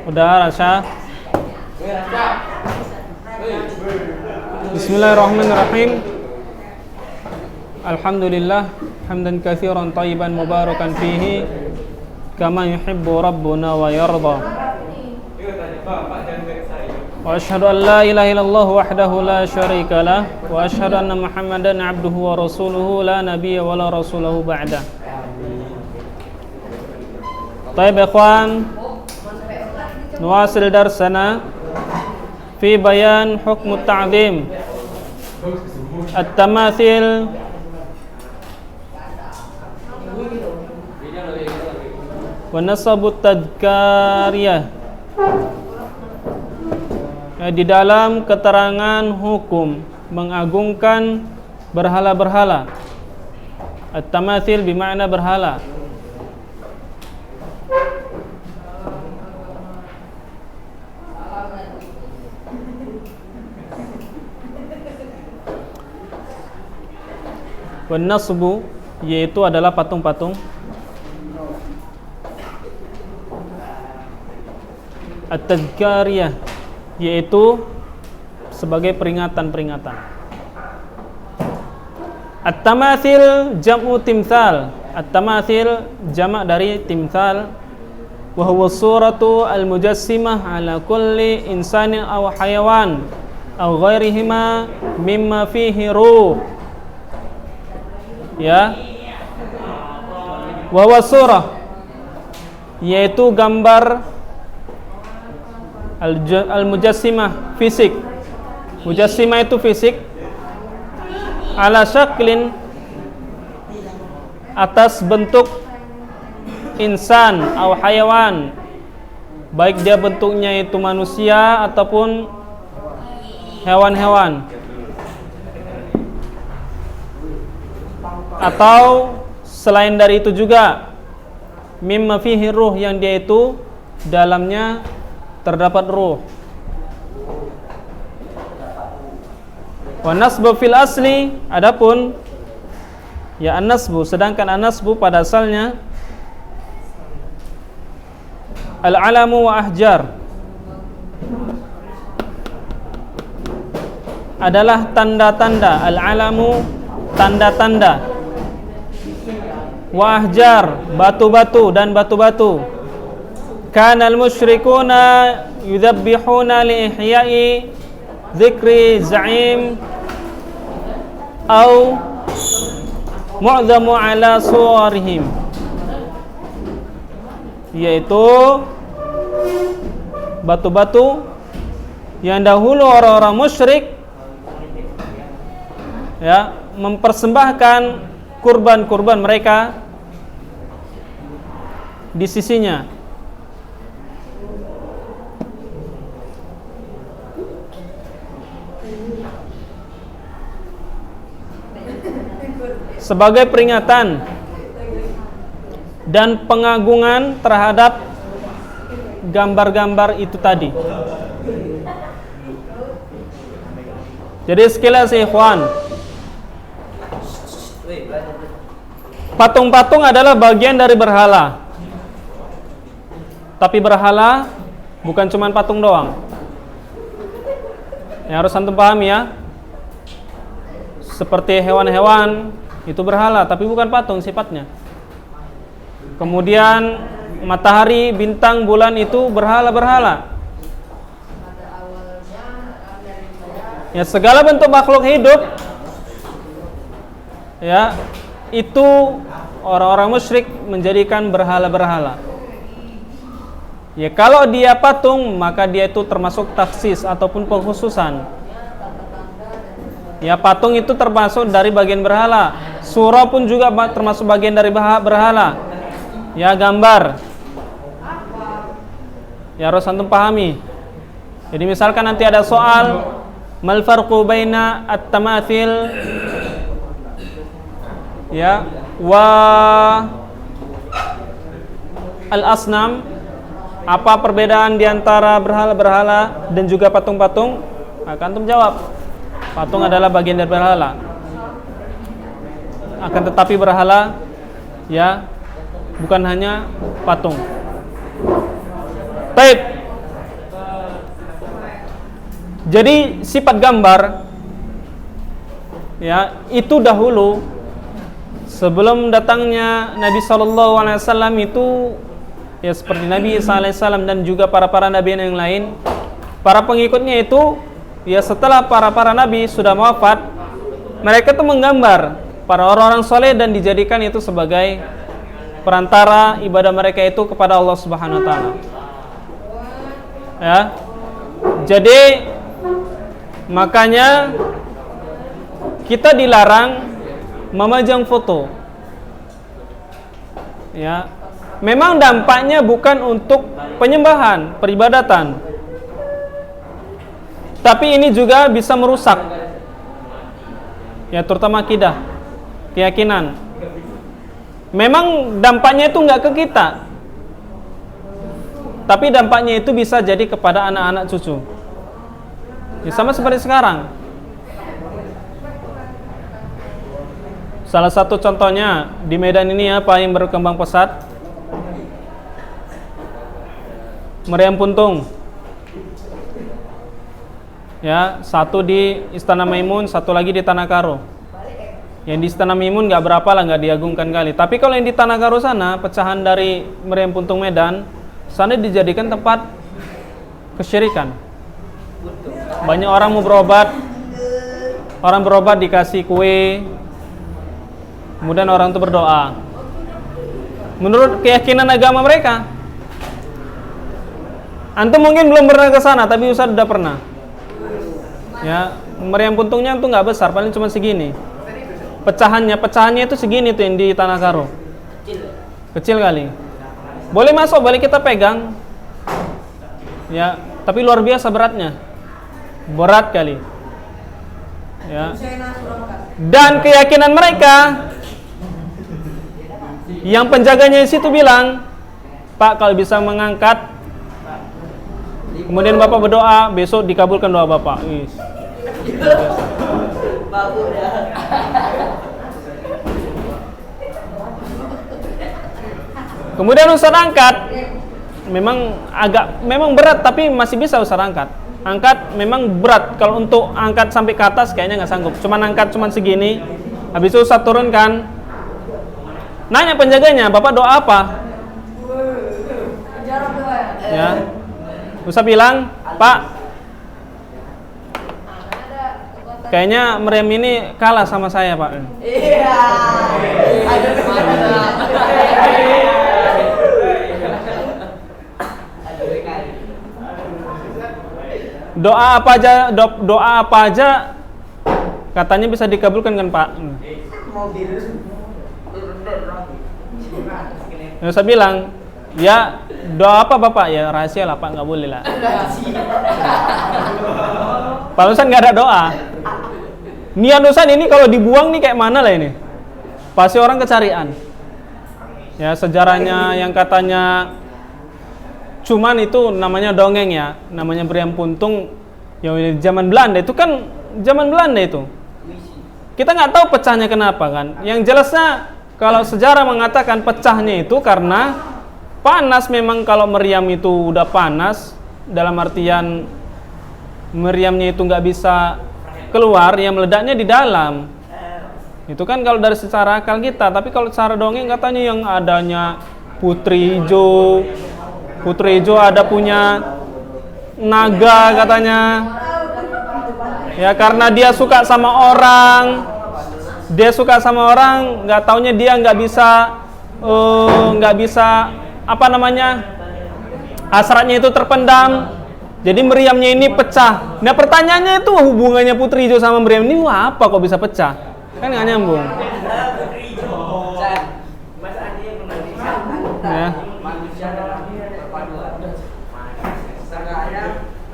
Udah, Rasha? Bismillahirrahmanirrahim. Alhamdulillah hamdan katsiran thayyiban mubarakan fihi kama yuhibbu rabbuna wa yarda. Wa asyhadu an la ilaha illallah wahdahu la syarika lah wa asyhadu anna Muhammadan abduhu wa rasuluhu la nabiyya wa la rasulahu ba'da. Taib ikhwan, nuwasil darsana fi bayan hukm at-ta'zim at-tamathil wa nasabut tadkariyah. Di dalam keterangan hukum mengagungkan berhala-berhala. At-tamathil bermakna berhala. Wa nasbu yaitu adalah patung-patung. At-tadkariyah yaitu sebagai peringatan-peringatan. At-tamathil jam'u timthal. At-tamathil jamak dari timthal. Wa huwa suratu al-mujassimah ala kulli insanin aw hayawan aw ghairihima mimma fihi ruh. Ya. Wa huwa surah yaitu gambar al-mujassimah fisik. Mujassimah itu fisik. Ala syaklin atas bentuk insan atau hayawan, baik dia bentuknya itu manusia ataupun hewan-hewan, atau selain dari itu juga mimma fihi ruh, yang dia itu dalamnya terdapat ruh. Wa nasbu fil asli, adapun ya an-nasbu, sedangkan an-nasbu pada asalnya al-alamu wa ahjar, adalah tanda-tanda. Al-alamu tanda-tanda, wa ahjar batu-batu dan batu-batu. Kanal musyrikuna yudhabbihuna li ihya'i dzikri za'im au mu'dhamu ala suwarihim, yaitu batu-batu yang dahulu orang-orang musyrik ya mempersembahkan kurban-kurban mereka di sisinya. Sebagai peringatan dan pengagungan terhadap gambar-gambar itu tadi. Jadi sekilas ikhwan, patung-patung adalah bagian dari berhala. Tapi berhala bukan cuma patung doang. Yang harus antum pahami ya. Seperti hewan-hewan itu berhala, tapi bukan patung sifatnya. Kemudian matahari, bintang, bulan itu berhala-berhala. Ya, segala bentuk makhluk hidup ya, itu orang-orang musyrik menjadikan berhala-berhala. Ya, kalau dia patung, maka dia itu termasuk taksis ataupun pengkhususan. Ya, patung itu termasuk dari bagian berhala. Surah pun juga termasuk bagian dari berhala. Ya, gambar. Ya, harus antum pahami. Jadi misalkan nanti ada soal mal farqu baina at-tamathil ya wa al-asnam, apa perbedaan di antara berhala-berhala dan juga patung-patung? Maka antum jawab, patung adalah bagian dari berhala. Akan tetapi berhala ya bukan hanya patung. Baik. Jadi sifat gambar ya itu dahulu sebelum datangnya Nabi SAW itu ya seperti Nabi Isa alaihissalam dan juga para nabi yang lain, para pengikutnya itu ya setelah para nabi sudah wafat, mereka itu menggambar para orang-orang soleh dan dijadikan itu sebagai perantara ibadah mereka itu kepada Allah Subhanahu wa taala. Ya. Jadi makanya kita dilarang memajang foto. Ya. Memang dampaknya bukan untuk penyembahan, peribadatan. Tapi ini juga bisa merusak. Ya, terutama akidah, keyakinan. Memang dampaknya itu enggak ke kita. Tapi dampaknya itu bisa jadi kepada anak-anak cucu. Ya, sama seperti sekarang. Salah satu contohnya di Medan ini apa yang berkembang pesat? Meriam puntung. Ya, satu di Istana Maimun, satu lagi di Tanah Karo. Yang di Istana Maimun nggak berapa lah, nggak diagungkan kali. Tapi kalau yang di Tanah Karo sana, pecahan dari meriam puntung Medan, sana dijadikan tempat kesyirikan. Banyak orang mau berobat, orang berobat dikasih kue, kemudian orang itu berdoa menurut keyakinan agama mereka. Antum mungkin belum pernah ke sana, tapi Ustaz udah pernah. Ya, meriam puntungnya itu nggak besar, paling cuma segini. Pecahannya itu segini tuh yang di Tanah Karo. Kecil kali. Boleh masuk, boleh kita pegang. Ya, tapi luar biasa beratnya. Berat kali. Ya. Dan keyakinan mereka, yang penjaganya di situ bilang, Pak, kalau bisa mengangkat, kemudian Bapak berdoa, besok dikabulkan doa Bapak. Kemudian Ustaz angkat, memang berat, tapi masih bisa Ustaz angkat. Angkat memang berat, kalau untuk angkat sampai ke atas kayaknya nggak sanggup. Cuman angkat cuman segini, habis itu Ustaz turunkan. Nanya penjaganya, Bapak doa apa? Ya, Ustaz bilang, Pak, kayaknya meriam ini kalah sama saya, Pak. Iya. Doa apa aja katanya bisa dikabulkan kan, Pak? Saya bilang, ya doa apa Bapak? Ya rahasia lah Pak, nggak boleh lah. Pak Ustaz nggak ada doa. Niat Ustaz ini kalau dibuang nih kayak mana lah ini? Pasti orang kecarian. Ya sejarahnya yang katanya cuman itu namanya dongeng ya, namanya meriam puntung yang zaman Belanda itu kan zaman Belanda itu. Kita nggak tahu pecahnya kenapa kan. Yang jelasnya kalau sejarah mengatakan pecahnya itu karena panas. Memang kalau meriam itu udah panas, dalam artian meriamnya itu nggak bisa keluar, yang meledaknya di dalam. Itu kan kalau dari secara akal kita. Tapi kalau secara dongeng katanya yang adanya Putri Hijau ada punya naga katanya. Ya karena dia suka sama orang, nggak taunya dia nggak bisa apa namanya, hasratnya itu terpendam. Jadi meriamnya ini pecah. Nah pertanyaannya itu hubungannya Putri Hijau sama meriam ini apa kok bisa pecah? Kan nggak nyambung. Ya.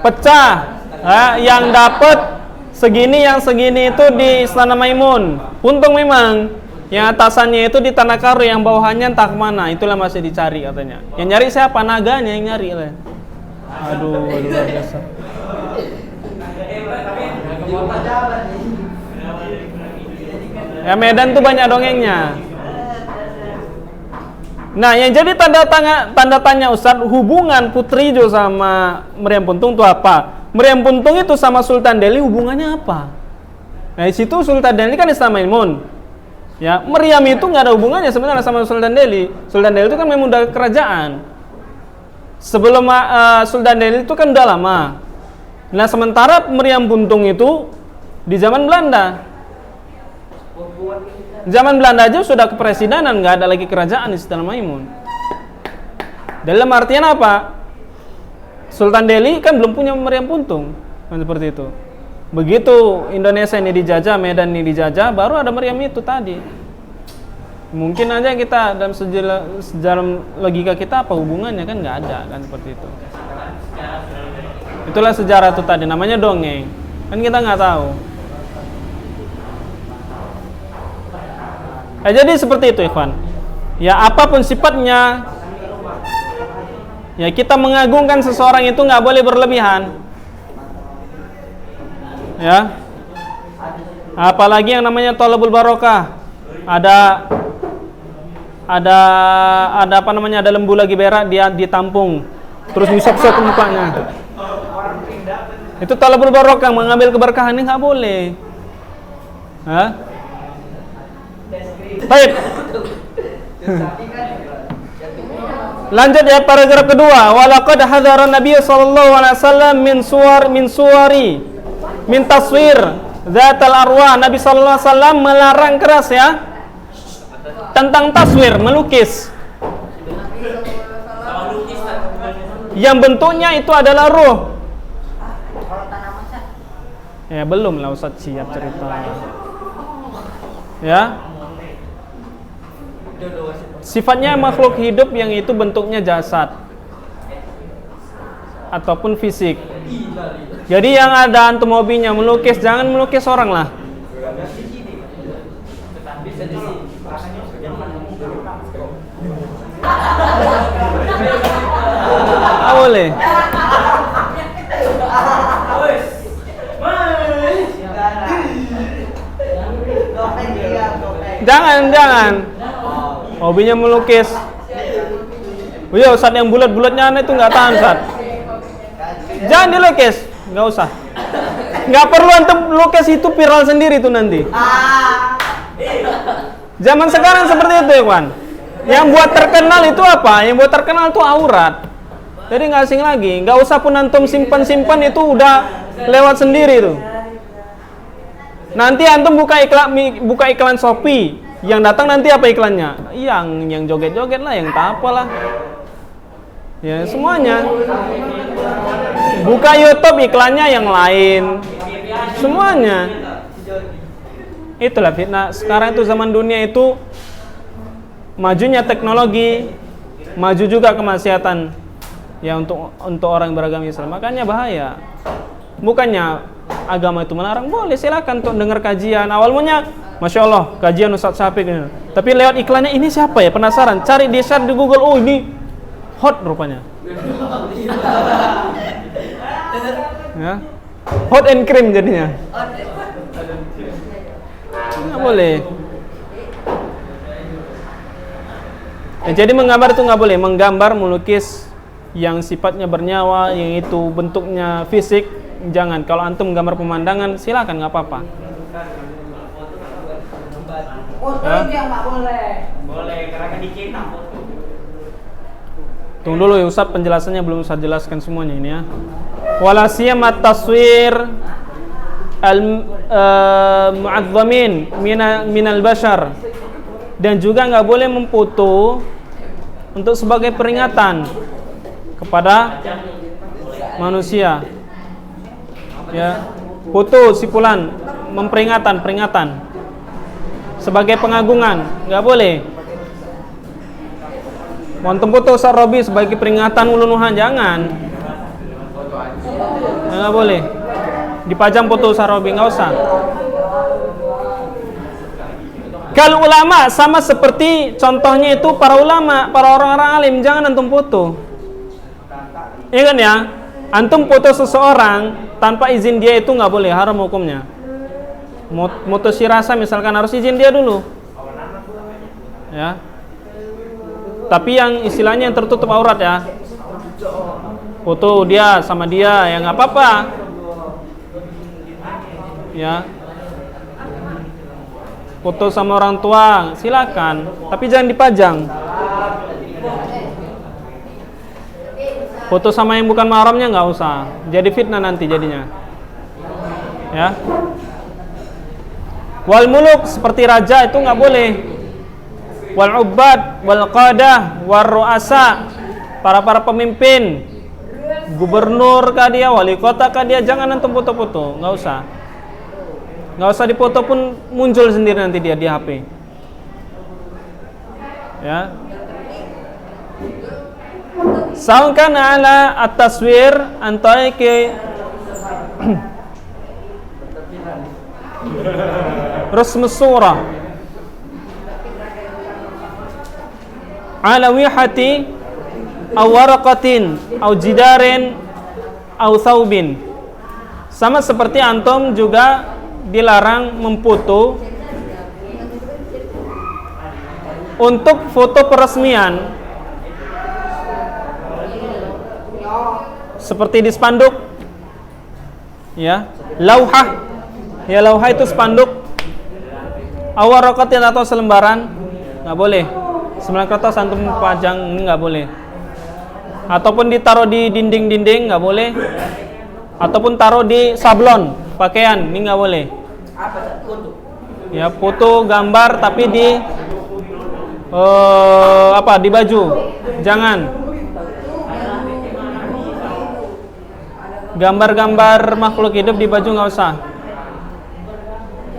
Pecah, yang dapat segini, yang segini itu di Istana Maimun. Puntung memang, yang atasannya itu di Tanah Karo, yang bawahannya entah kemana. Itulah masih dicari katanya. Yang nyari siapa? Naganya yang nyari lah. Aduh, luar biasa. Ya Medan tuh banyak dongengnya. Nah, yang jadi tanda tanya Ustaz, hubungan Putri Jo sama Meriam Puntung itu apa? Meriam Puntung itu sama Sultan Delhi hubungannya apa? Nah, di situ Sultan Delhi kan Istana Maimun. Ya, Meriam itu nggak ada hubungannya sebenarnya sama Sultan Delhi. Sultan Delhi itu kan memang udah kerajaan. Sebelum Sultan Delhi itu kan udah lama. Nah, sementara Meriam Puntung itu di zaman Belanda. Zaman Belanda aja sudah kepresidenan, nggak ada lagi kerajaan di Istana Maimun. Dalam artian apa? Sultan Delhi kan belum punya Meriam Puntung, kan seperti itu. Begitu Indonesia ini dijajah, Medan ini dijajah, baru ada Meriam itu tadi. Mungkin aja kita dalam sejarah logika kita apa hubungannya, kan nggak ada, kan seperti itu. Itulah sejarah itu tadi, namanya dongeng. Kan kita nggak tahu. Jadi seperti itu, Ikhwan. Ya, apapun sifatnya, ya kita mengagungkan seseorang itu nggak boleh berlebihan. Ya, apalagi yang namanya thalabul barokah. Ada apa namanya? Ada lembu lagi berak, dia ditampung, terus disok-sok ke mukanya. Itu thalabul barokah, mengambil keberkahan, ini nggak boleh. Hah? Baik. Lanjut ya, paragraf kedua. Walaqad hadzara Nabi sallallahu alaihi wasallam min taswir dzatal arwah. Nabi sallallahu alaihi wasallam melarang keras ya tentang taswir, melukis. Yang bentuknya itu adalah ruh. Ya, belum lah Ustaz siap cerita. Ya. Sifatnya makhluk hidup yang itu bentuknya jasad ataupun fisik. Jadi yang ada antum hobinya melukis, jangan melukis orang lah. Boleh. Jangan. Hobinya melukis. Oh iya, Ustaz yang bulat-bulatnya itu nggak tahan, Ustaz. Jangan dilukis, nggak usah. Nggak perlu antum lukis, itu viral sendiri itu nanti. Zaman sekarang seperti itu ya, kawan. Yang buat terkenal itu apa? Yang buat terkenal itu aurat. Jadi nggak asing lagi. Nggak usah pun antum simpan itu udah lewat sendiri itu. Nanti antum buka iklan Shopee. Yang datang nanti apa iklannya? Yang joget-joget lah, yang tak apalah. Ya, semuanya. Buka YouTube iklannya yang lain. Semuanya. Itulah fitnah. Sekarang itu zaman dunia itu majunya teknologi, maju juga kemaksiatan. Ya, untuk orang beragama Islam. Makanya bahaya. Bukannya agama itu melarang, boleh silakan untuk dengar kajian. Awalnya Masya Allah, kajian Ustaz Syafiq ini. Tapi lewat iklannya, ini siapa ya? Penasaran, cari di share di Google, oh ini hot rupanya. Ya. Hot and cream jadinya. Nggak boleh. Jadi menggambar itu nggak boleh. Menggambar, melukis yang sifatnya bernyawa, yang itu bentuknya fisik, jangan. Kalau antum gambar pemandangan, silakan, nggak apa-apa. Foto yang nggak boleh. Boleh, karena kan dicetak foto. Tunggu dulu ya Ustaz, penjelasannya belum Ustaz jelaskan semuanya ini ya. Wala siyama taswir al-mu'azzamin minal bashar. Dan juga nggak boleh memfoto untuk sebagai peringatan kepada manusia. Ya, foto sipulan peringatan sebagai pengagungan, nggak boleh. Montem foto Ustaz Robi sebagai peringatan ulunuhan, jangan. Nggak boleh. Dipajang foto Ustaz Robi, nggak usah. Kalau ulama sama seperti contohnya itu para ulama, para orang-orang alim, jangan antum foto. Iya kan ya? Antum foto seseorang tanpa izin dia itu nggak boleh, haram hukumnya. Moto Syirasa misalkan harus izin dia dulu. Ya. Tapi yang istilahnya yang tertutup aurat ya. Foto dia sama dia, ya nggak apa-apa. Ya. Foto sama orang tua, silakan. Tapi jangan dipajang. Foto sama yang bukan mahramnya nggak usah. Jadi fitnah nanti jadinya. Ya. Wal muluk seperti raja itu nggak boleh. Wal ubad, wal qadah, war ru'asa, para pemimpin, gubernur kah dia, wali kota kah dia, jangan antum foto-foto, nggak usah. Nggak usah dipoto pun muncul sendiri nanti dia di HP. Ya. Saungkan ala at-taswir antaiki rusmus surah ala wihati aw waraqatin aw jidarin aw thawbin. Sama seperti antum juga dilarang memfoto untuk foto peresmian seperti di spanduk, ya, lauhah, ya lauhah itu spanduk, awaraqatin atau selembaran, nggak boleh. Sembilan kertas antum pajang ini nggak boleh. Ataupun ditaruh di dinding-dinding nggak boleh. Ataupun taruh di sablon pakaian ini nggak boleh. Ya, foto gambar tapi di di baju, jangan. Gambar-gambar makhluk hidup di baju nggak usah.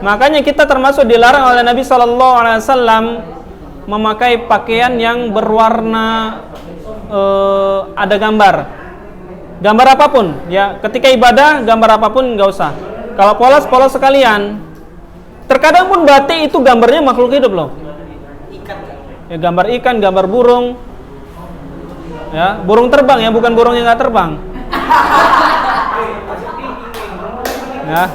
Makanya kita termasuk dilarang oleh Nabi SAW memakai pakaian yang berwarna ada gambar apapun. Ya, ketika ibadah gambar apapun nggak usah. Kalau polos sekalian. Terkadang pun batik itu gambarnya makhluk hidup loh. Ya, gambar ikan, gambar burung. Ya, burung terbang ya, bukan burung yang nggak terbang. Ya.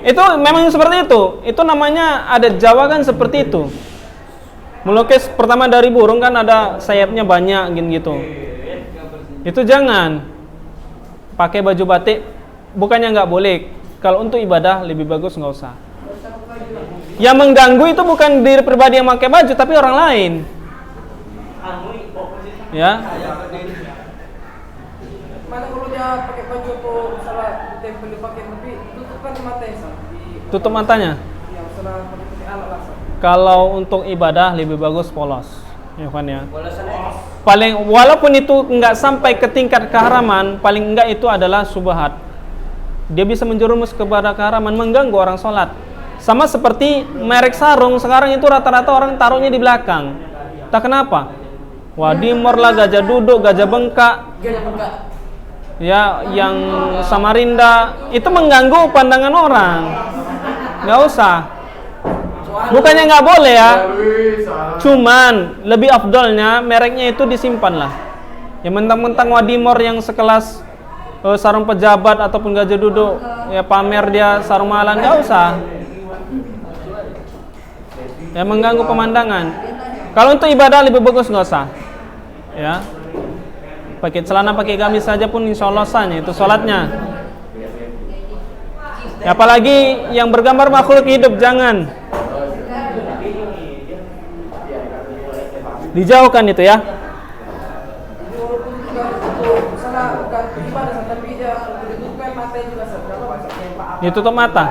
Itu memang seperti itu. Itu namanya adat Jawa kan seperti itu. Melukis pertama dari burung kan ada sayapnya banyak gitu. Itu jangan pakai baju batik. Bukannya nggak boleh. Kalau untuk ibadah lebih bagus nggak usah. Yang mengganggu itu bukan diri pribadi yang pakai baju, tapi orang lain. Ya. Mana kalau dia pakai baju atau salah tempel dipakai tapi tutupkan matanya. Tutup matanya. Yang salah pakai alat lah. Kalau untuk ibadah lebih bagus polos, ya kan ya. Paling walaupun itu enggak sampai ke tingkat keharaman, paling enggak itu adalah subhat. Dia bisa menjerumus kepada keharaman, mengganggu orang sholat. Sama seperti merek sarung sekarang itu rata-rata orang taruhnya di belakang. Tak kenapa? Wadimor lah, gajah duduk, gajah bengkak. Ya, yang Samarinda itu mengganggu pandangan orang. Nggak usah. Bukannya nggak boleh ya. Cuman lebih afdolnya mereknya itu disimpan lah. Ya mentang-mentang Wadimor yang sekelas sarung pejabat ataupun gajah duduk, ya pamer dia sarung malang, nggak usah. Ya mengganggu pemandangan. Kalau untuk ibadah lebih bagus nggak usah. Ya. Pakai celana, pakai gamis saja pun insya Allah sahnya itu sholatnya. Ya, apalagi yang bergambar makhluk hidup jangan. Dijauhkan itu ya. Ditutup mata.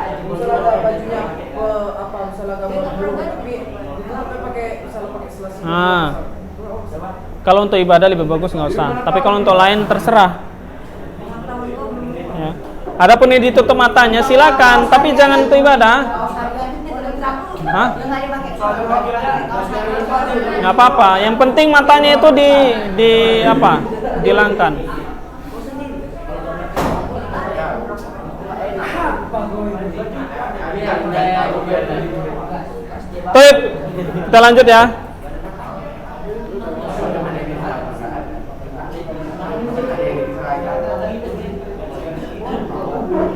Kalau untuk ibadah lebih bagus nggak usah. Tapi kalau untuk lain terserah. Ya. Adapun yang ditutup matanya silakan, tapi jangan untuk ibadah. Hah? Nggak apa-apa. Yang penting matanya itu dihilangkan. Baik, kita lanjut ya.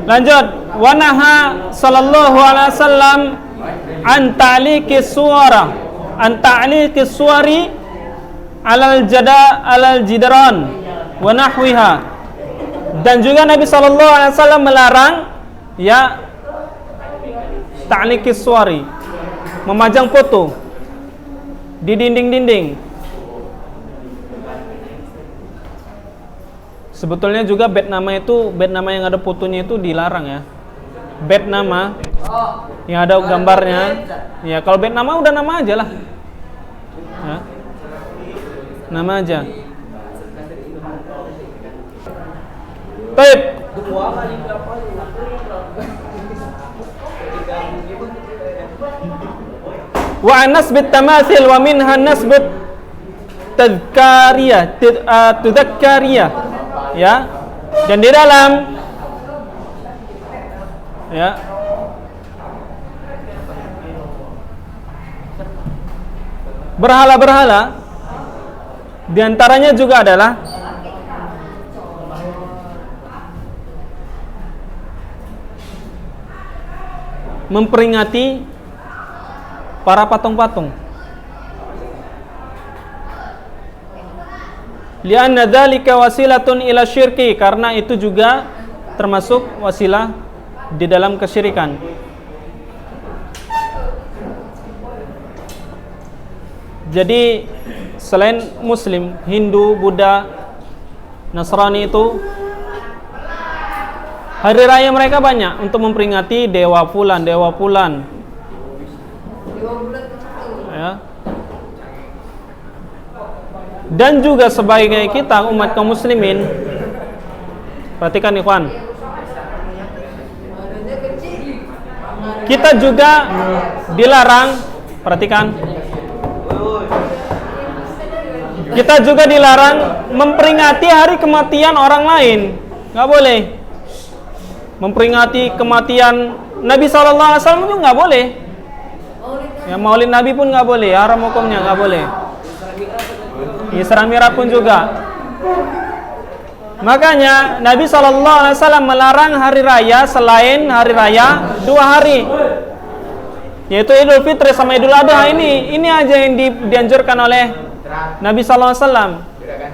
Lanjut. Wa naha sallallahu alaihi wasallam an ta'liqi suwara an ta'liqis suwari alal jidran wa nahwiha. Dan juga Nabi sallallahu alaihi wasallam melarang ya ta'liqis suwari, memajang foto di dinding-dinding. Sebetulnya juga bed nama yang ada fotonya itu dilarang ya. Bed nama yang ada gambarnya. Ya, kalau bed nama udah nama aja lah. Ya. Nama aja. Baik. Wa nasbit tamathil wa minha nasbut tudzakariyah. Ya. Dan di dalam ya berhala-berhala di antaranya juga adalah memperingati para patung-patung. Lianna dzalika wasilatun ila syirki, karena itu juga termasuk wasilah di dalam kesyirikan. Jadi selain Muslim, Hindu, Buddha, Nasrani itu hari raya mereka banyak untuk memperingati dewa fulan. Ya. Dan juga sebagai kita umat kaum muslimin, perhatikan ikhwan, kita juga dilarang, perhatikan, kita juga dilarang memperingati hari kematian orang lain. Nggak boleh. Memperingati kematian Nabi SAW itu nggak boleh. Ya, maulid Nabi pun nggak boleh, haram hukumnya nggak boleh. Isra Mi'raj pun juga. Makanya Nabi SAW melarang hari raya selain hari raya 2 hari, yaitu Idul Fitri sama Idul Adha. Ini aja yang dianjurkan oleh Nabi SAW.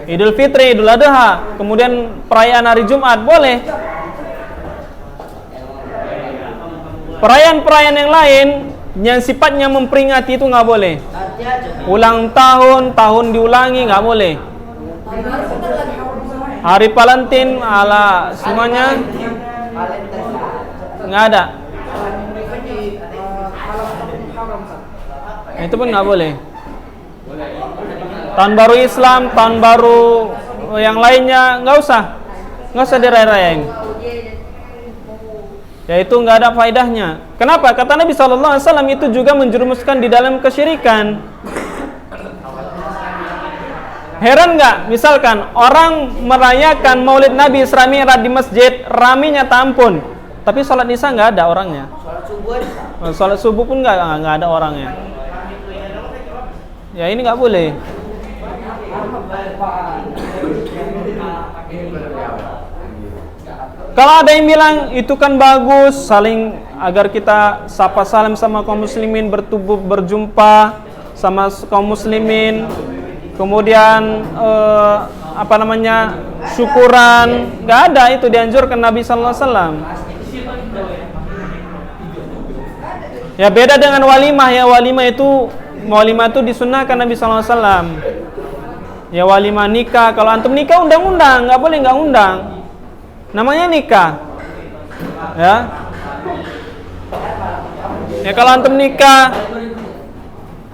Idul Fitri, Idul Adha, kemudian perayaan hari Jumat boleh. Perayaan-perayaan yang lain yang sifatnya memperingati itu nggak boleh. Ulang tahun diulangi nggak boleh. Hari Valentine ala semuanya nggak ada. Itu pun nggak boleh. Tahun baru Islam, tahun baru yang lainnya nggak usah dirayain. Ya itu nggak ada faedahnya. Kenapa? Kata Nabi SAW itu juga menjerumuskan di dalam kesyirikan. Heran nggak? Misalkan orang merayakan Maulid Nabi Isra Mi'raj di masjid, raminya tampun, tapi sholat isya nggak ada orangnya. Sholat subuh pun nggak ada orangnya. Ya ini nggak boleh. Kalau ada yang bilang itu kan bagus, saling agar kita sapa salam sama kaum muslimin, berjumpa sama kaum muslimin, kemudian syukuran, nggak ada itu dianjurkan Nabi Sallallahu Alaihi Wasallam. Ya beda dengan walimah ya, walimah itu disunahkan Nabi Sallallahu Alaihi Wasallam. Ya walimah nikah, kalau antum nikah undang-undang, nggak boleh nggak undang. Namanya nikah, ya. Ya kalau antum nikah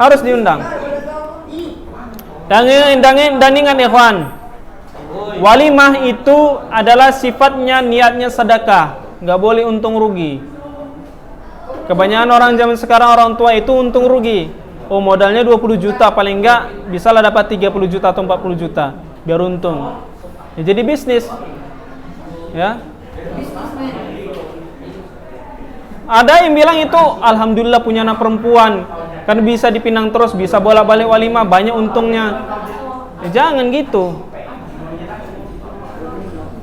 harus diundang. Dan ingat ikhwan, walimah itu adalah sifatnya niatnya sedekah, nggak boleh untung rugi. Kebanyakan orang zaman sekarang orang tua itu untung rugi. Oh modalnya 20 juta paling enggak bisalah dapat 30 juta atau 40 juta biar untung. Ya jadi bisnis. Ya. Ada yang bilang itu alhamdulillah punya anak perempuan, kan bisa dipinang terus, bisa bolak-balik walimah, banyak untungnya. Ya, jangan gitu.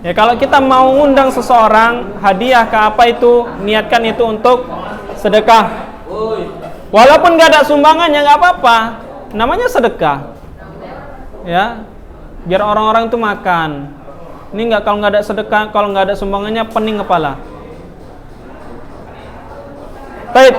Ya kalau kita mau ngundang seseorang hadiah ke apa itu, niatkan itu untuk sedekah. Walaupun nggak ada sumbangannya nggak apa-apa, namanya sedekah. Ya, biar orang-orang itu makan. Ini nggak, kalau nggak ada sedekah, kalau nggak ada sumbangannya pening kepala. Baik.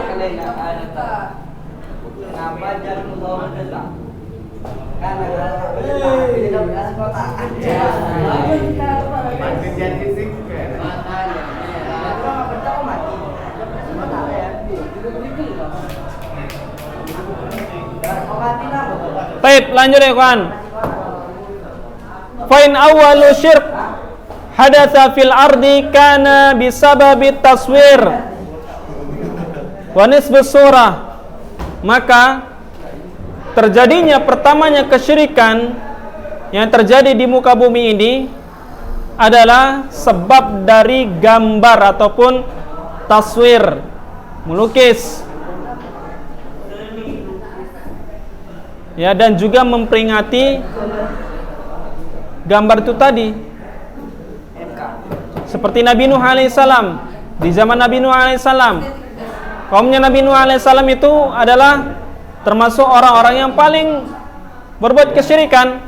Baik, lanjut ya kawan. Fain awwalu syirk hadatsa fil ardi kana bisababi taswir wa nisbus surah. Maka terjadinya pertamanya kesyirikan yang terjadi di muka bumi ini adalah sebab dari gambar ataupun taswir, melukis. Ya, dan juga memperingati gambar itu tadi. Seperti Nabi Nuh alaihissalam. Di zaman Nabi Nuh alaihissalam, kaumnya Nabi Nuh alaihissalam itu adalah termasuk orang-orang yang paling berbuat kesyirikan,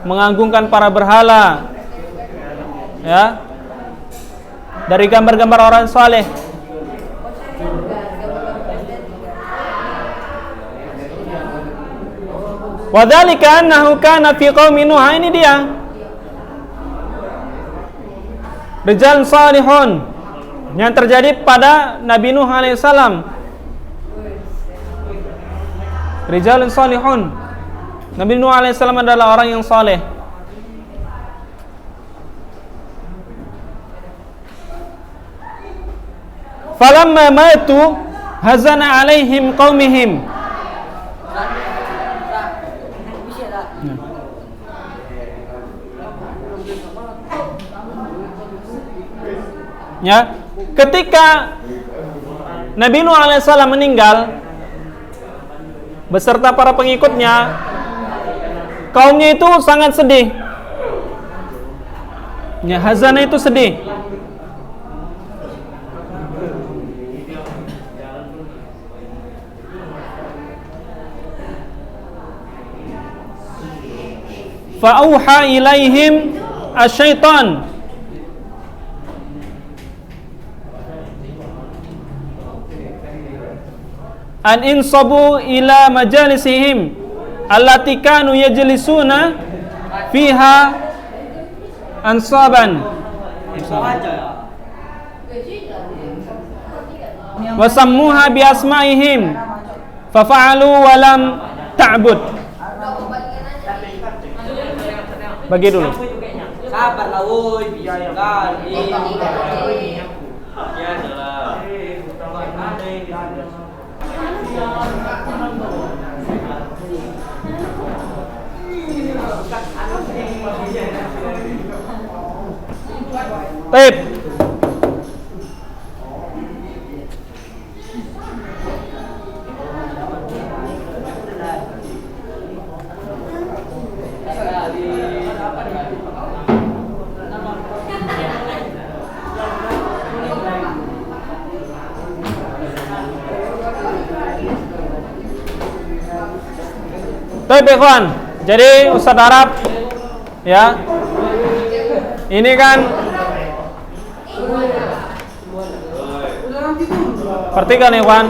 mengagungkan para berhala, ya, dari gambar-gambar orang saleh. Wadzalika annahu kana fi qaumi Nuh, ini dia. Rijal salihun yang terjadi pada Nabi Nuh alaihissalam. Rijal salihun. Nabi Nuh alaihissalam adalah orang yang saleh. Falamma matu hazana alaihim qaumihim. Ya, ketika Nabi Nuh alaihissalam meninggal beserta para pengikutnya, kaumnya itu sangat sedih. Ya, hazana itu sedih. Fa'auha ilaihim asyaitan an insabu ila majalisihim allati kanu yajlisuna fiha ansaban wa sammuha bi asma'ihim fa fa'alu wa lam ta'bud. Bagi dulu. Sabar lah woi, biar kali. Baik. Baik, ikhwan. Jadi Ustaz Arab, ya, ini kan perhatikan ikhwan.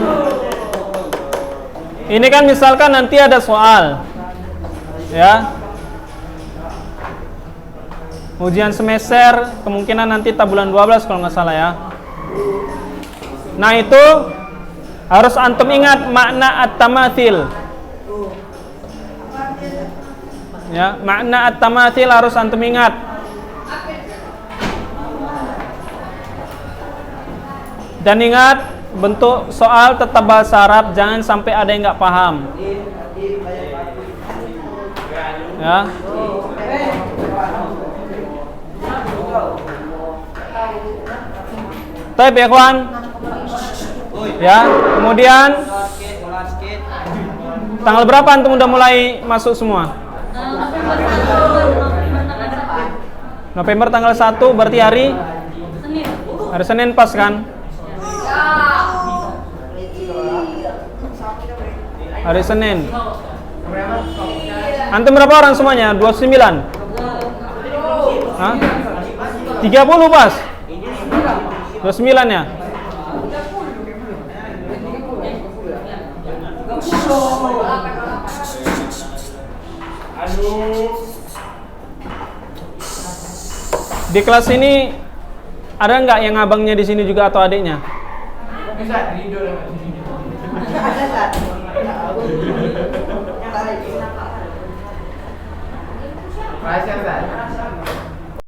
Ini kan misalkan nanti ada soal, ya, ujian semester, kemungkinan nanti bulan 12 kalau nggak salah ya. Nah itu harus antum ingat makna at-tamathil. Ya, makna at-tamathil harus antum ingat. Dan ingat, bentuk soal tetap bahasa Arab, jangan sampai ada yang nggak paham. Ya. Baik ya kawan. Ya, kemudian tanggal berapa antum udah mulai masuk semua? November tanggal 1 berarti hari Senin pas kan? Hari Senin. Antum berapa orang semuanya? 29? Hah? 30 pas? 29 ya? Di kelas ini ada nggak yang abangnya di sini juga atau adiknya?